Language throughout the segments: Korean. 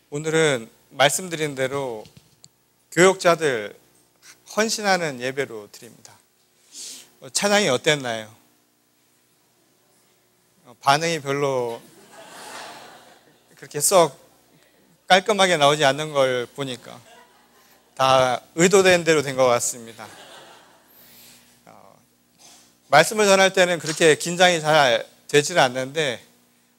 오늘은 말씀드린 대로 교역자들 헌신하는 예배로 드립니다. 찬양이 어땠나요? 반응이 별로 그렇게 썩 깔끔하게 나오지 않는 걸 보니까 다 의도된 대로 된 것 같습니다. 말씀을 전할 때는 그렇게 긴장이 잘 되지는 않는데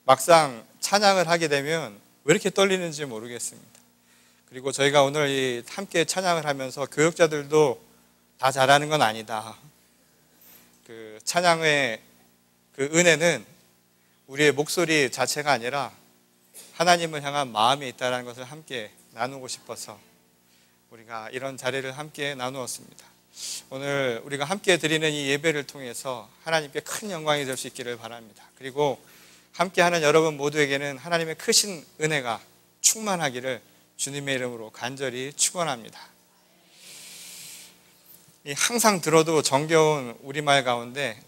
막상 찬양을 하게 되면 왜 이렇게 떨리는지 모르겠습니다. 그리고 저희가 오늘 함께 찬양을 하면서 교역자들도 다 잘하는 건 아니다. 그 찬양의 그 은혜는 우리의 목소리 자체가 아니라 하나님을 향한 마음이 있다는 것을 함께 나누고 싶어서 우리가 이런 자리를 함께 나누었습니다. 오늘 우리가 함께 드리는 이 예배를 통해서 하나님께 큰 영광이 될 수 있기를 바랍니다. 그리고 함께하는 여러분 모두에게는 하나님의 크신 은혜가 충만하기를 주님의 이름으로 간절히 축원합니다. 항상 들어도 정겨운 우리말 가운데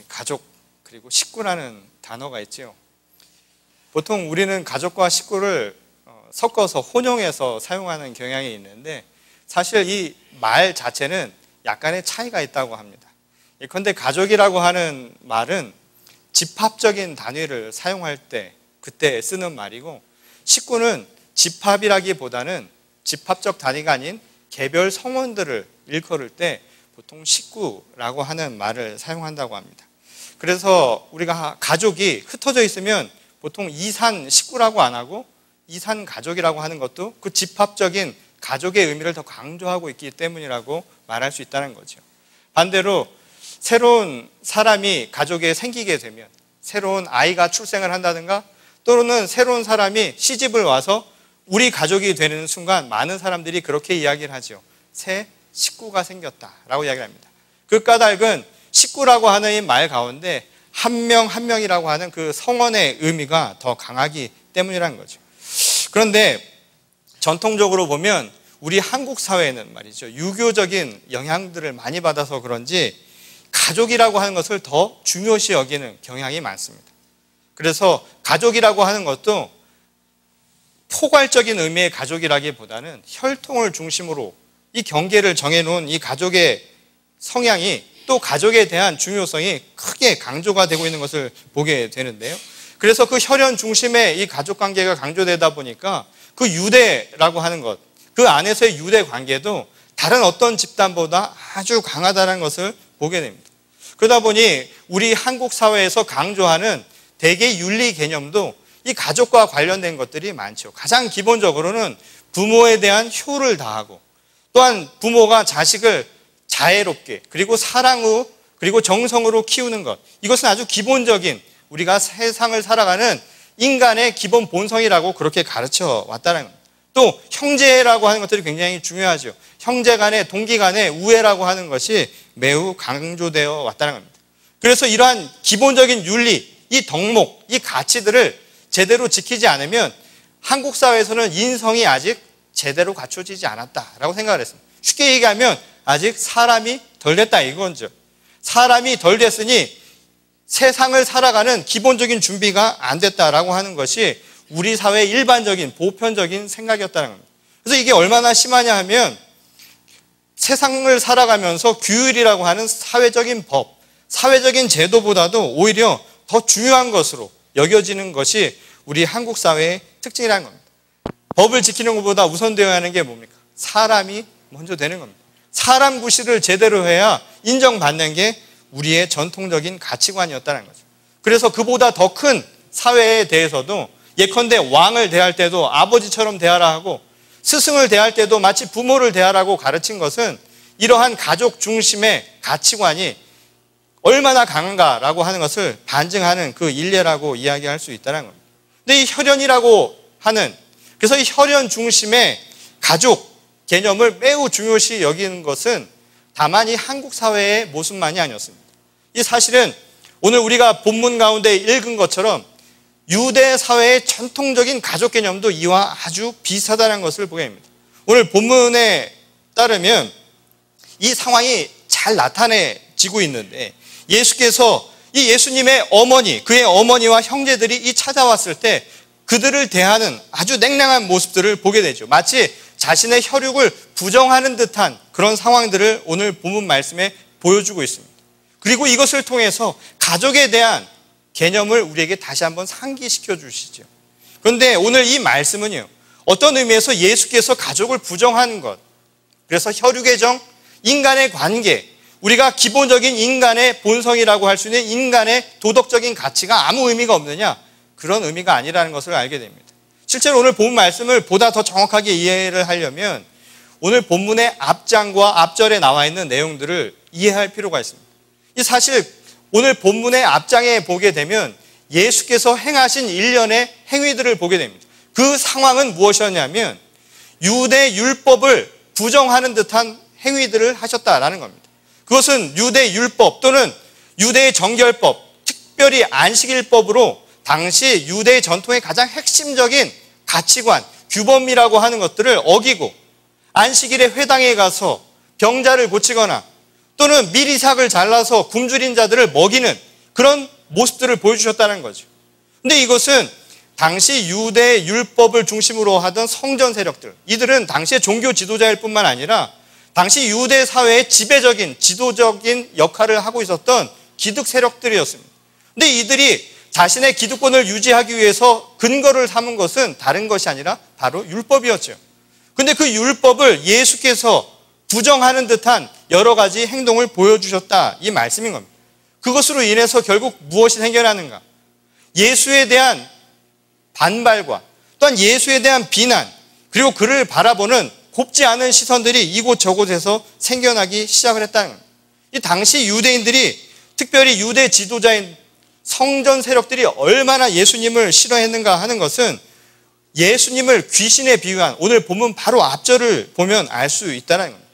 가족 그리고 식구라는 단어가 있죠. 보통 우리는 가족과 식구를 섞어서 혼용해서 사용하는 경향이 있는데 사실 이 말 자체는 약간의 차이가 있다고 합니다. 그런데 가족이라고 하는 말은 집합적인 단위를 사용할 때 그때 쓰는 말이고, 식구는 집합이라기보다는 집합적 단위가 아닌 개별 성원들을 일컬을 때 보통 식구라고 하는 말을 사용한다고 합니다. 그래서 우리가 가족이 흩어져 있으면 보통 이산 식구라고 안 하고 이산 가족이라고 하는 것도 그 집합적인 가족의 의미를 더 강조하고 있기 때문이라고 말할 수 있다는 거죠. 반대로 새로운 사람이 가족에 생기게 되면, 새로운 아이가 출생을 한다든가 또는 새로운 사람이 시집을 와서 우리 가족이 되는 순간 많은 사람들이 그렇게 이야기를 하죠. 새 식구가 생겼다라고 이야기를 합니다. 그 까닭은 식구라고 하는 이 말 가운데 한 명 한 명이라고 하는 그 성원의 의미가 더 강하기 때문이라는 거죠. 그런데 전통적으로 보면 우리 한국 사회는 말이죠, 유교적인 영향들을 많이 받아서 그런지 가족이라고 하는 것을 더 중요시 여기는 경향이 많습니다. 그래서 가족이라고 하는 것도 포괄적인 의미의 가족이라기보다는 혈통을 중심으로 이 경계를 정해놓은 이 가족의 성향이 또 가족에 대한 중요성이 크게 강조가 되고 있는 것을 보게 되는데요. 그래서 그 혈연 중심의 이 가족 관계가 강조되다 보니까 그 유대라고 하는 것, 그 안에서의 유대 관계도 다른 어떤 집단보다 아주 강하다는 것을 보게 됩니다. 그러다 보니 우리 한국 사회에서 강조하는 대개 윤리 개념도 이 가족과 관련된 것들이 많죠. 가장 기본적으로는 부모에 대한 효를 다하고, 또한 부모가 자식을 자애롭게 그리고 사랑으로 그리고 정성으로 키우는 것, 이것은 아주 기본적인 우리가 세상을 살아가는 인간의 기본 본성이라고 그렇게 가르쳐 왔다는 겁니다. 또 형제라고 하는 것들이 굉장히 중요하죠. 형제 간의 동기 간의 우애라고 하는 것이 매우 강조되어 왔다는 겁니다. 그래서 이러한 기본적인 윤리, 이 덕목, 이 가치들을 제대로 지키지 않으면 한국 사회에서는 인성이 아직 제대로 갖춰지지 않았다라고 생각을 했습니다. 쉽게 얘기하면 아직 사람이 덜 됐다 이거죠. 사람이 덜 됐으니 세상을 살아가는 기본적인 준비가 안 됐다라고 하는 것이 우리 사회의 일반적인 보편적인 생각이었다는 겁니다. 그래서 이게 얼마나 심하냐 하면 세상을 살아가면서 규율이라고 하는 사회적인 법, 사회적인 제도보다도 오히려 더 중요한 것으로 여겨지는 것이 우리 한국 사회의 특징이라는 겁니다. 법을 지키는 것보다 우선되어야 하는 게 뭡니까? 사람이 먼저 되는 겁니다. 사람 구실을 제대로 해야 인정받는 게 우리의 전통적인 가치관이었다는 거죠. 그래서 그보다 더 큰 사회에 대해서도 예컨대 왕을 대할 때도 아버지처럼 대하라 하고 스승을 대할 때도 마치 부모를 대하라고 가르친 것은 이러한 가족 중심의 가치관이 얼마나 강한가라고 하는 것을 반증하는 그 일례라고 이야기할 수 있다는 겁니다. 근데 이 혈연이라고 하는, 그래서 이 혈연 중심의 가족 개념을 매우 중요시 여기는 것은 다만 이 한국 사회의 모습만이 아니었습니다. 이 사실은 오늘 우리가 본문 가운데 읽은 것처럼 유대 사회의 전통적인 가족 개념도 이와 아주 비슷하다는 것을 보게 됩니다. 오늘 본문에 따르면 이 상황이 잘 나타내지고 있는데, 예수께서 이 예수님의 어머니, 그의 어머니와 형제들이 이 찾아왔을 때 그들을 대하는 아주 냉랭한 모습들을 보게 되죠. 마치 자신의 혈육을 부정하는 듯한 그런 상황들을 오늘 본문 말씀에 보여주고 있습니다. 그리고 이것을 통해서 가족에 대한 개념을 우리에게 다시 한번 상기시켜 주시죠. 그런데 오늘 이 말씀은요, 어떤 의미에서 예수께서 가족을 부정하는 것, 그래서 혈육의 정, 인간의 관계, 우리가 기본적인 인간의 본성이라고 할 수 있는 인간의 도덕적인 가치가 아무 의미가 없느냐, 그런 의미가 아니라는 것을 알게 됩니다. 실제로 오늘 본 말씀을 보다 더 정확하게 이해를 하려면 오늘 본문의 앞장과 앞절에 나와 있는 내용들을 이해할 필요가 있습니다. 이 사실 오늘 본문의 앞장에 보게 되면 예수께서 행하신 일련의 행위들을 보게 됩니다. 그 상황은 무엇이었냐면 유대 율법을 부정하는 듯한 행위들을 하셨다라는 겁니다. 그것은 유대 율법 또는 유대의 정결법, 특별히 안식일법으로 당시 유대의 전통의 가장 핵심적인 가치관, 규범이라고 하는 것들을 어기고 안식일에 회당에 가서 병자를 고치거나 또는 미리삭을 잘라서 굶주린 자들을 먹이는 그런 모습들을 보여주셨다는 거죠. 근데 이것은 당시 유대 율법을 중심으로 하던 성전 세력들, 이들은 당시의 종교 지도자일 뿐만 아니라 당시 유대 사회의 지배적인 지도적인 역할을 하고 있었던 기득 세력들이었습니다. 근데 이들이 자신의 기득권을 유지하기 위해서 근거를 삼은 것은 다른 것이 아니라 바로 율법이었죠. 근데 그 율법을 예수께서 부정하는 듯한 여러 가지 행동을 보여주셨다, 이 말씀인 겁니다. 그것으로 인해서 결국 무엇이 생겨나는가? 예수에 대한 반발과 또한 예수에 대한 비난, 그리고 그를 바라보는 곱지 않은 시선들이 이곳저곳에서 생겨나기 시작을 했다는 겁니다. 이 당시 유대인들이, 특별히 유대 지도자인 성전 세력들이 얼마나 예수님을 싫어했는가 하는 것은 예수님을 귀신에 비유한 오늘 본문 바로 앞절을 보면 알 수 있다는 겁니다.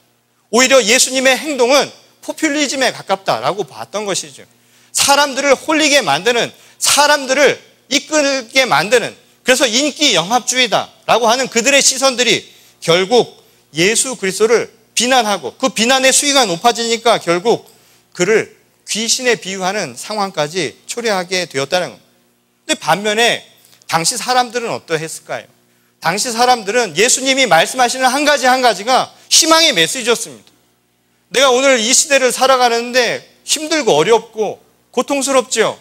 오히려 예수님의 행동은 포퓰리즘에 가깝다라고 봤던 것이죠. 사람들을 홀리게 만드는, 사람들을 이끌게 만드는, 그래서 인기 영합주의다라고 하는 그들의 시선들이 결국 예수 그리스도를 비난하고 그 비난의 수위가 높아지니까 결국 그를 귀신에 비유하는 상황까지 초래하게 되었다는 겁니다. 근데 반면에 당시 사람들은 어떠했을까요? 당시 사람들은 예수님이 말씀하시는 한 가지가 희망의 메시지였습니다. 내가 오늘 이 시대를 살아가는데 힘들고 어렵고 고통스럽죠.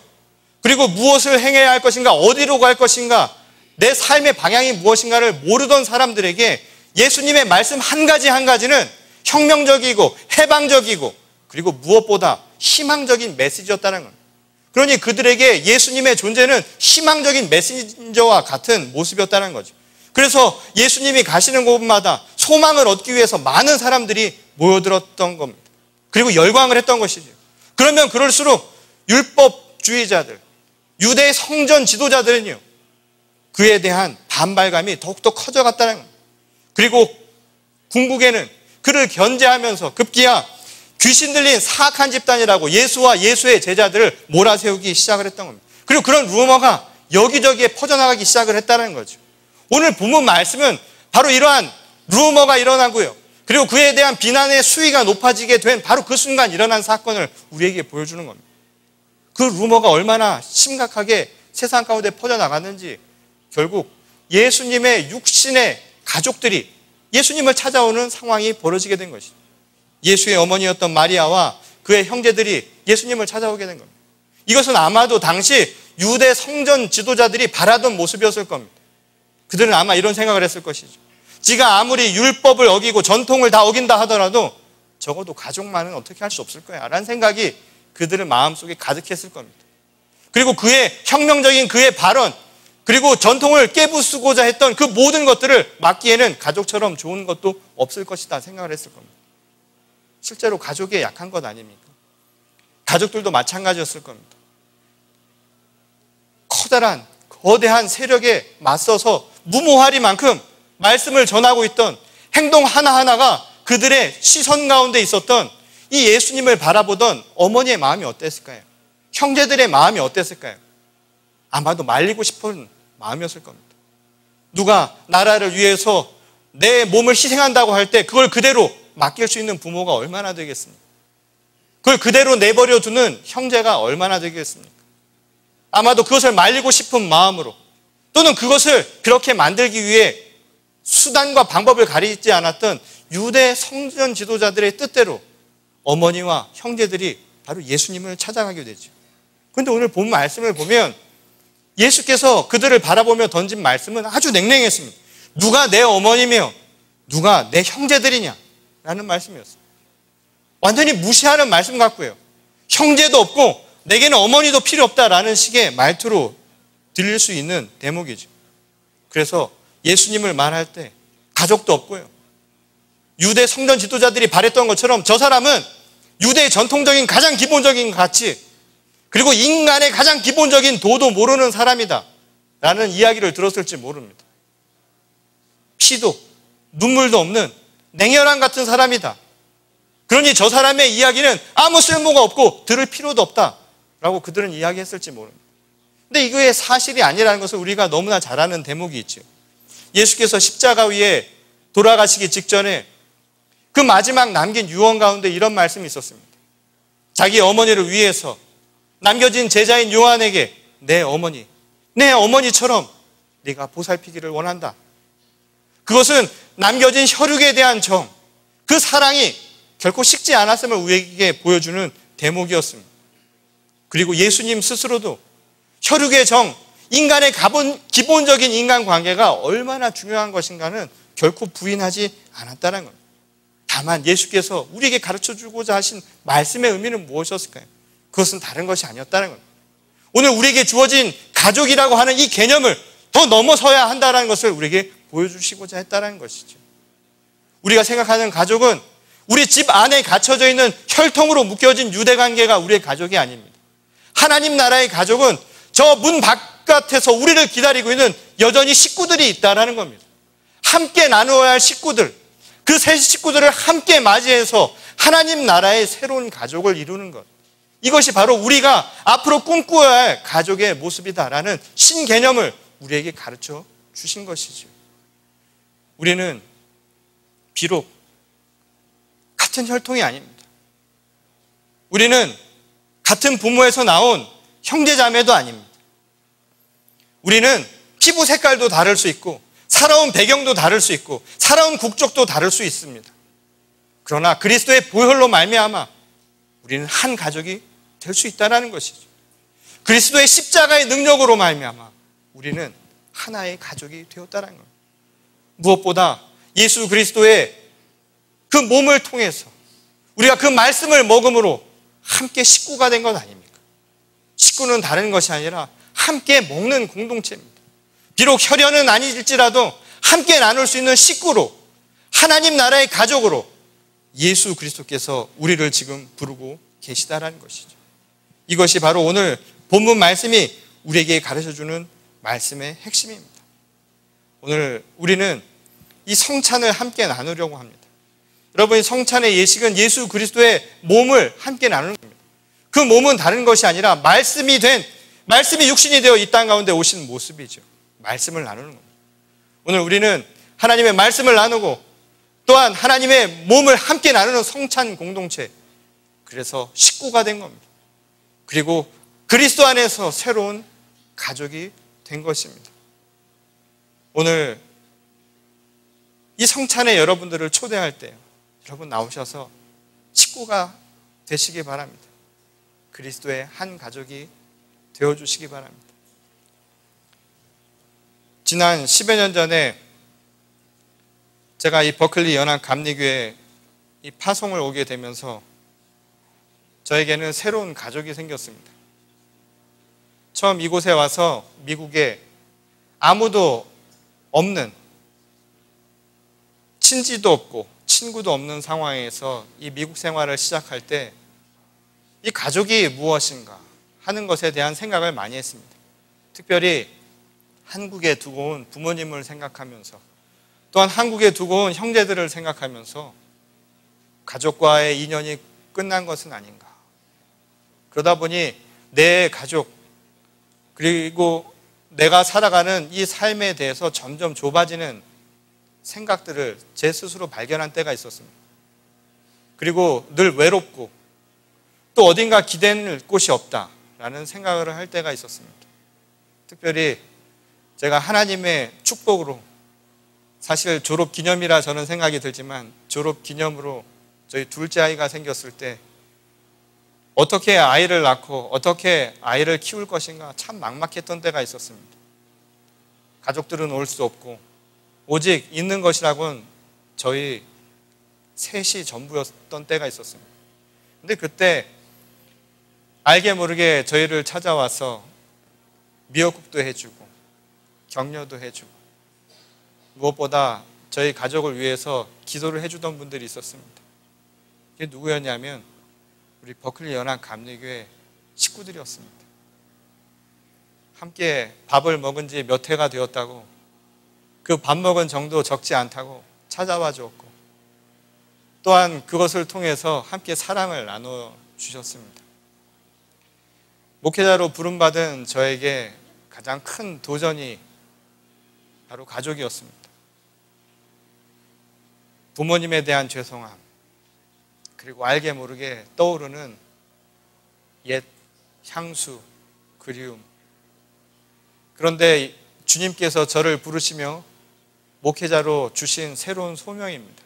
그리고 무엇을 행해야 할 것인가, 어디로 갈 것인가, 내 삶의 방향이 무엇인가를 모르던 사람들에게 예수님의 말씀 한 가지는 혁명적이고 해방적이고 그리고 무엇보다 희망적인 메시지였다는 겁니다. 그러니 그들에게 예수님의 존재는 희망적인 메신저와 같은 모습이었다는 거죠. 그래서 예수님이 가시는 곳마다 소망을 얻기 위해서 많은 사람들이 모여들었던 겁니다. 그리고 열광을 했던 것이죠. 그러면 그럴수록 율법주의자들, 유대 성전 지도자들은요, 그에 대한 반발감이 더욱더 커져갔다는 겁니다. 그리고 궁극에는 그를 견제하면서 급기야 귀신 들린 사악한 집단이라고 예수와 예수의 제자들을 몰아세우기 시작을 했던 겁니다. 그리고 그런 루머가 여기저기에 퍼져나가기 시작을 했다는 거죠. 오늘 본문 말씀은 바로 이러한 루머가 일어나고요, 그리고 그에 대한 비난의 수위가 높아지게 된 바로 그 순간 일어난 사건을 우리에게 보여주는 겁니다. 그 루머가 얼마나 심각하게 세상 가운데 퍼져나갔는지 결국 예수님의 육신의 가족들이 예수님을 찾아오는 상황이 벌어지게 된 것이죠. 예수의 어머니였던 마리아와 그의 형제들이 예수님을 찾아오게 된 겁니다. 이것은 아마도 당시 유대 성전 지도자들이 바라던 모습이었을 겁니다. 그들은 아마 이런 생각을 했을 것이죠. 지가 아무리 율법을 어기고 전통을 다 어긴다 하더라도 적어도 가족만은 어떻게 할 수 없을 거야 라는 생각이 그들의 마음속에 가득했을 겁니다. 그리고 그의 혁명적인 그의 발언, 그리고 전통을 깨부수고자 했던 그 모든 것들을 막기에는 가족처럼 좋은 것도 없을 것이다 생각을 했을 겁니다. 실제로 가족에 약한 것 아닙니까? 가족들도 마찬가지였을 겁니다. 커다란 거대한 세력에 맞서서 무모하리만큼 말씀을 전하고 있던 행동 하나하나가 그들의 시선 가운데 있었던 이 예수님을 바라보던 어머니의 마음이 어땠을까요? 형제들의 마음이 어땠을까요? 아마도 말리고 싶은 마음이었을 겁니다. 누가 나라를 위해서 내 몸을 희생한다고 할 때 그걸 그대로 맡길 수 있는 부모가 얼마나 되겠습니까? 그걸 그대로 내버려 두는 형제가 얼마나 되겠습니까? 아마도 그것을 말리고 싶은 마음으로 또는 그것을 그렇게 만들기 위해 수단과 방법을 가리지 않았던 유대 성전 지도자들의 뜻대로 어머니와 형제들이 바로 예수님을 찾아가게 되죠. 그런데 오늘 본 말씀을 보면 예수께서 그들을 바라보며 던진 말씀은 아주 냉랭했습니다. 누가 내 어머니며 누가 내 형제들이냐? 라는 말씀이었어요. 완전히 무시하는 말씀 같고요. 형제도 없고 내게는 어머니도 필요 없다라는 식의 말투로 들릴 수 있는 대목이죠. 그래서 예수님을 말할 때 가족도 없고요. 유대 성전 지도자들이 바랬던 것처럼 저 사람은 유대의 전통적인 가장 기본적인 가치, 그리고 인간의 가장 기본적인 도도 모르는 사람이다 라는 이야기를 들었을지 모릅니다. 피도 눈물도 없는 냉혈한 같은 사람이다. 그러니 저 사람의 이야기는 아무 쓸모가 없고 들을 필요도 없다라고 그들은 이야기했을지 모릅니다. 근데 이거의 사실이 아니라는 것을 우리가 너무나 잘 아는 대목이 있죠. 예수께서 십자가 위에 돌아가시기 직전에 그 마지막 남긴 유언 가운데 이런 말씀이 있었습니다. 자기 어머니를 위해서 남겨진 제자인 요한에게 내 어머니, 내 어머니처럼 네가 보살피기를 원한다. 그것은 남겨진 혈육에 대한 정, 그 사랑이 결코 식지 않았음을 우리에게 보여주는 대목이었습니다. 그리고 예수님 스스로도 혈육의 정, 인간의 기본적인 인간관계가 얼마나 중요한 것인가는 결코 부인하지 않았다는 겁니다. 다만 예수께서 우리에게 가르쳐주고자 하신 말씀의 의미는 무엇이었을까요? 그것은 다른 것이 아니었다는 겁니다. 오늘 우리에게 주어진 가족이라고 하는 이 개념을 더 넘어서야 한다는 것을 우리에게 보여주시고자 했다는 것이죠. 우리가 생각하는 가족은 우리 집 안에 갇혀져 있는 혈통으로 묶여진 유대관계가 우리의 가족이 아닙니다. 하나님 나라의 가족은 저 문 바깥에서 우리를 기다리고 있는 여전히 식구들이 있다는 겁니다. 함께 나누어야 할 식구들, 그 세 식구들을 함께 맞이해서 하나님 나라의 새로운 가족을 이루는 것, 이것이 바로 우리가 앞으로 꿈꾸어야 할 가족의 모습이다라는 신개념을 우리에게 가르쳐 주신 것이죠. 우리는 비록 같은 혈통이 아닙니다. 우리는 같은 부모에서 나온 형제자매도 아닙니다. 우리는 피부 색깔도 다를 수 있고 살아온 배경도 다를 수 있고 살아온 국적도 다를 수 있습니다. 그러나 그리스도의 보혈로 말미암아 우리는 한 가족이 될 수 있다는 것이죠. 그리스도의 십자가의 능력으로 말미암아 우리는 하나의 가족이 되었다는 겁니다. 무엇보다 예수 그리스도의 그 몸을 통해서 우리가 그 말씀을 먹음으로 함께 식구가 된 것 아닙니까? 식구는 다른 것이 아니라 함께 먹는 공동체입니다. 비록 혈연은 아닐지라도 함께 나눌 수 있는 식구로, 하나님 나라의 가족으로 예수 그리스도께서 우리를 지금 부르고 계시다라는 것이죠. 이것이 바로 오늘 본문 말씀이 우리에게 가르쳐주는 말씀의 핵심입니다. 오늘 우리는 이 성찬을 함께 나누려고 합니다. 여러분, 성찬의 예식은 예수 그리스도의 몸을 함께 나누는 겁니다. 그 몸은 다른 것이 아니라 말씀이 육신이 되어 이 땅 가운데 오신 모습이죠. 말씀을 나누는 겁니다. 오늘 우리는 하나님의 말씀을 나누고 또한 하나님의 몸을 함께 나누는 성찬 공동체, 그래서 식구가 된 겁니다. 그리고 그리스도 안에서 새로운 가족이 된 것입니다. 오늘 이 성찬에 여러분들을 초대할 때 여러분 나오셔서 식구가 되시기 바랍니다. 그리스도의 한 가족이 되어주시기 바랍니다. 지난 10여 년 전에 제가 이 버클리 연합 감리교회 이 파송을 오게 되면서 저에게는 새로운 가족이 생겼습니다. 처음 이곳에 와서 미국에 아무도 없는, 친지도 없고 친구도 없는 상황에서 이 미국 생활을 시작할 때 이 가족이 무엇인가 하는 것에 대한 생각을 많이 했습니다. 특별히 한국에 두고 온 부모님을 생각하면서 또한 한국에 두고 온 형제들을 생각하면서 가족과의 인연이 끝난 것은 아닌가. 그러다 보니 내 가족 그리고 내가 살아가는 이 삶에 대해서 점점 좁아지는 생각들을 제 스스로 발견한 때가 있었습니다. 그리고 늘 외롭고 또 어딘가 기댈 곳이 없다라는 생각을 할 때가 있었습니다. 특별히 제가 하나님의 축복으로, 사실 졸업 기념이라 저는 생각이 들지만 졸업 기념으로 저희 둘째 아이가 생겼을 때 어떻게 아이를 낳고 어떻게 아이를 키울 것인가 참 막막했던 때가 있었습니다. 가족들은 올 수 없고 오직 있는 것이라고는 저희 셋이 전부였던 때가 있었습니다. 근데 그때 알게 모르게 저희를 찾아와서 미역국도 해주고 격려도 해주고 무엇보다 저희 가족을 위해서 기도를 해주던 분들이 있었습니다. 그게 누구였냐면 우리 버클리 연합감리교회 식구들이었습니다. 함께 밥을 먹은 지 몇 해가 되었다고, 그 밥 먹은 정도 적지 않다고 찾아와 주었고, 또한 그것을 통해서 함께 사랑을 나눠 주셨습니다. 목회자로 부름받은 저에게 가장 큰 도전이 바로 가족이었습니다. 부모님에 대한 죄송함, 그리고 알게 모르게 떠오르는 옛 향수, 그리움. 그런데 주님께서 저를 부르시며 목회자로 주신 새로운 소명입니다.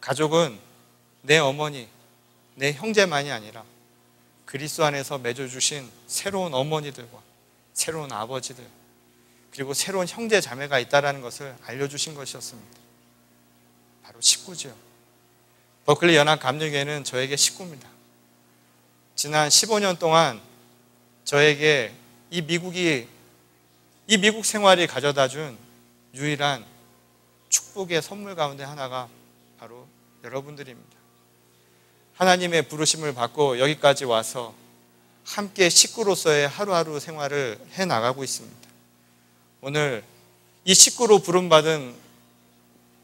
가족은 내 어머니, 내 형제만이 아니라 그리스도 안에서 맺어주신 새로운 어머니들과 새로운 아버지들, 그리고 새로운 형제 자매가 있다는 것을 알려주신 것이었습니다. 바로 식구죠. 버클리 연합감리교회는 저에게 식구입니다. 지난 15년 동안 저에게 이 미국 생활이 가져다준 유일한 축복의 선물 가운데 하나가 바로 여러분들입니다. 하나님의 부르심을 받고 여기까지 와서 함께 식구로서의 하루하루 생활을 해나가고 있습니다. 오늘 이 식구로 부름받은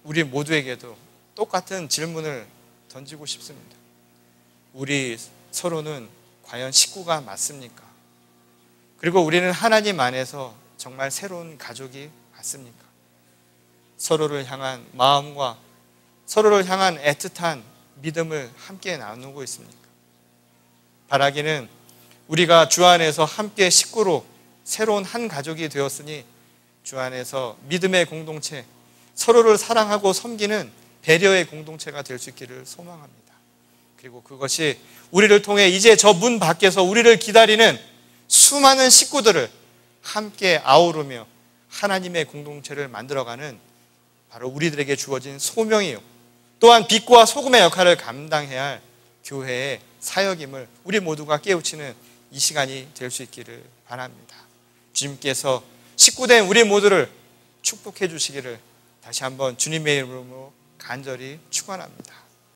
우리 모두에게도 똑같은 질문을 던지고 싶습니다. 우리 서로는 과연 식구가 맞습니까? 그리고 우리는 하나님 안에서 정말 새로운 가족이 맞습니까? 서로를 향한 마음과 서로를 향한 애틋한 믿음을 함께 나누고 있습니까? 바라기는 우리가 주 안에서 함께 식구로 새로운 한 가족이 되었으니 주 안에서 믿음의 공동체, 서로를 사랑하고 섬기는 배려의 공동체가 될 수 있기를 소망합니다. 그리고 그것이 우리를 통해 이제 저 문 밖에서 우리를 기다리는 수많은 식구들을 함께 아우르며 하나님의 공동체를 만들어가는 바로 우리들에게 주어진 소명이요, 또한 빛과 소금의 역할을 감당해야 할 교회의 사역임을 우리 모두가 깨우치는 이 시간이 될 수 있기를 바랍니다. 주님께서 식구된 우리 모두를 축복해 주시기를 다시 한번 주님의 이름으로 간절히 축원합니다.